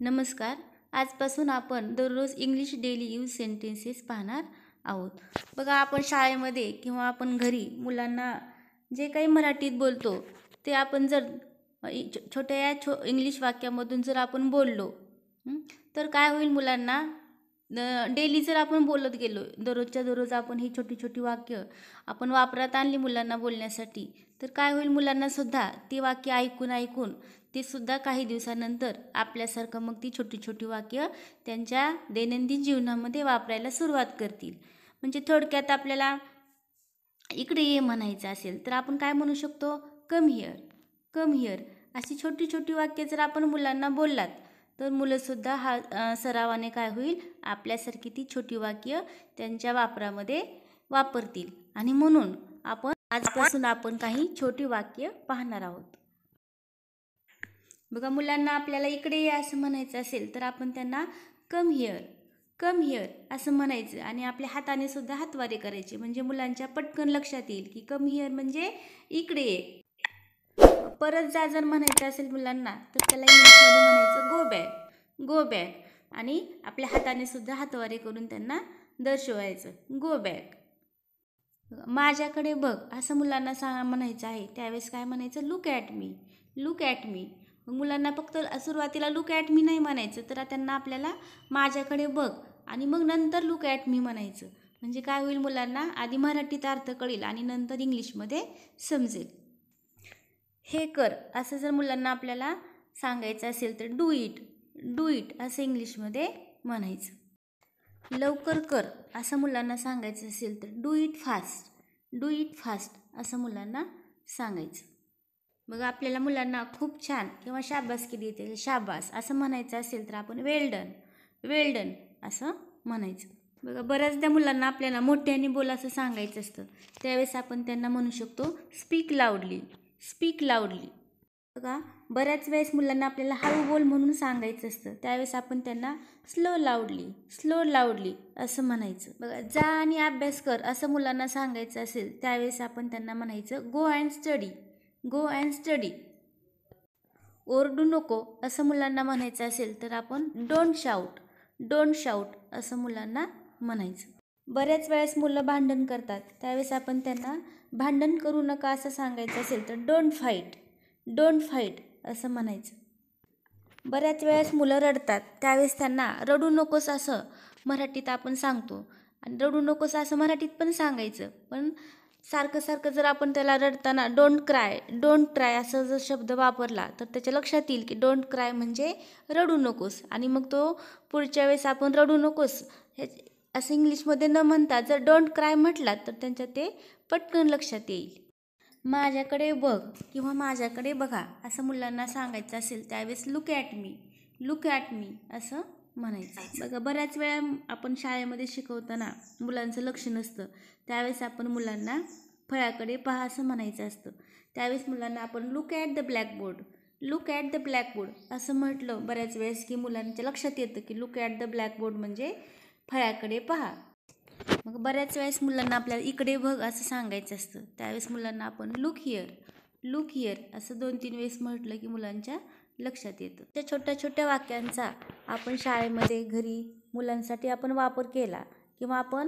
नमस्कार. आजपासून आपण दररोज इंग्लिश डेली यूज सेंटेन्सेस पाहणार आहोत. बघा, आपण शाळेमध्ये किंवा आपण घरी मुलांना जे काही मराठीत बोलतो ते आपण जर छोट्या इंग्लिश वाक्यामधून जर आपण बोललो तर काय होईल, मुलांना डेली जर आपण बोलत गेलो, दररोजच्या दररोज आपण ही छोटी छोटी वाक्य आपण वापरात आणली मुलांना बोलण्यासाठी, तर काय होईल, मुलांना सुद्धा ती वाक्य ऐकून ऐकून ते सुद्धा काही दिवसानंतर आपल्यासारखं मग ती छोटी छोटी वाक्य त्यांच्या दैनंदिन जीवनामध्ये वापरायला सुरुवात करतील. म्हणजे थोडक्यात आपल्याला इकडे ये म्हणायचं असेल तर आपण काय म्हणू शकतो, कम हिअर, कम हिअर. अशी छोटी छोटी वाक्य जर आपण मुलांना बोललात तर मुलंसुद्धा हा सरावाने काय होईल, आपल्यासारखी ती छोटी वाक्य त्यांच्या वापरामध्ये वापरतील. आणि म्हणून आजपासून आपण काही छोटी वाक्य पाहणार आहोत. बघा, मुलांना आपल्याला इकडे ये असं म्हणायचं असेल तर आपण त्यांना कम हिअर, कम हिअर असं म्हणायचं आणि आपल्या हाताने सुद्धा हातवारे करायचे, म्हणजे मुलांच्या पटकन लक्षात येईल की कम हिअर म्हणजे इकडे ये. परत जा जर म्हणायचं असेल मुलांना तर त्याला इंग्लिशमध्ये म्हणायचं गो बॅक, गो बॅक. आणि आपल्या हाताने सुद्धा हातवारे करून त्यांना दर्शवायचं, गो बॅक. माझ्याकडे बघ असं मुलांना म्हणायचं आहे, त्यावेळेस काय म्हणायचं, look at me, look at me. मुलांना फक्त सुरुवातीला लुक ॲट मी नाही म्हणायचं, तर त्यांना आपल्याला माझ्याकडे बघ आणि मग नंतर लुक ॲट मी म्हणायचं. म्हणजे काय होईल, मुलांना आधी मराठीत अर्थ कळेल आणि नंतर इंग्लिशमध्ये समजेल. हे कर असं जर मुलांना आपल्याला सांगायचं असेल तर डू इट, डू इट असं इंग्लिशमध्ये म्हणायचं. लवकर कर असं मुलांना सांगायचं असेल तर do it fast, do it fast असं मुलांना सांगायचं. मग आपल्याला मुलांना खूप छान किंवा शाबासकी देते, शाबास असं म्हणायचं असेल तर आपण वेल डन, वेल डन असं म्हणायचं. बघा, बऱ्याचदा मुलांना आपल्याला मोठ्याने बोल असं सांगायचं असतं, त्यावेळेस आपण त्यांना म्हणू शकतो स्पीक लाऊडली, स्पीक लाऊडली. बघा, बऱ्याच वेळेस मुलांना आपल्याला हळू बोल म्हणून सांगायचं असतं, त्यावेळेस आपण त्यांना स्लो लाऊडली, स्लो लाऊडली असं म्हणायचं. बघा, जा आणि अभ्यास कर असं मुलांना सांगायचं असेल त्यावेळेस आपण त्यांना म्हणायचं go and study, go and study. ओरडू नको असं मुलांना म्हणायचं असेल तर आपण डोंट शाऊट, डोंट शाऊट असं मुलांना म्हणायचं. बऱ्याच वेळेस मुलं भांडण करतात, त्यावेळेस आपण त्यांना भांडण करू नका असं सांगायचं असेल तर डोंट फाईट, डोंट फाईट असं म्हणायचं. बऱ्याच वेळेस मुलं रडतात, त्यावेळेस त्यांना रडू नकोस असं मराठीत आपण सांगतो आणि रडू नकोस असं मराठीत पण सांगायचं. पण सारखं सारखं जर आपण त्याला रडताना डोंट क्राय, डोंट क्राय असं जर शब्द वापरला तर त्याच्या लक्षात येईल की डोंट क्राय म्हणजे रडू नकोस. आणि मग तो पुढच्या वेळेस आपण रडू नकोस हे असं इंग्लिशमध्ये न म्हणता जर डोंट क्राय म्हटलात तर त्यांच्या ते पटकन लक्षात येईल. माझ्याकडे बघ किंवा माझ्याकडे बघा असं मुलांना सांगायचं असेल त्यावेळेस look at me, look at me असं म्हणायचं. बघा, बऱ्याच वेळा आपण शाळेमध्ये शिकवताना मुलांचं लक्ष नसतं, त्यावेळेस आपण मुलांना फळ्याकडे पहा असं म्हणायचं असतं. त्यावेळेस मुलांना आपण look at the blackboard, look at the blackboard असं म्हटलं बऱ्याच वेळेस की मुलांच्या लक्षात येतं की लुक ॲट द ब्लॅकबोर्ड म्हणजे फळ्याकडे पहा. मग बऱ्याच वेळेस मुलांना आपल्याला इकडे बघ असं सांगायचं असतं, त्यावेळेस मुलांना आपण लुक हिअर, लुक हिअर असं 2-3 वेळेस म्हटलं की मुलांच्या लक्षात येतं. त्या छोट्या छोट्या वाक्यांचा आपण शाळेमध्ये, घरी मुलांसाठी आपण वापर केला किंवा आपण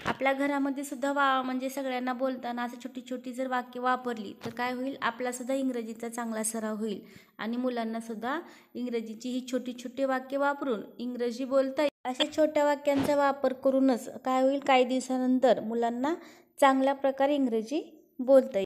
आपल्या घरामध्ये सुद्धा म्हणजे सगळ्यांना बोलताना असं छोटी छोटी जर वाक्य वापरली तर काय होईल, आपलासुद्धा इंग्रजीचा चांगला सराव होईल आणि मुलांनासुद्धा इंग्रजीची ही छोटी छोटी वाक्य वापरून इंग्रजी बोलता येईल. अशा छोट्या वाक्यांचा वापर करूनच काय होईल, काही दिवसानंतर मुलांना चांगल्या प्रकारे इंग्रजी बोलता येईल.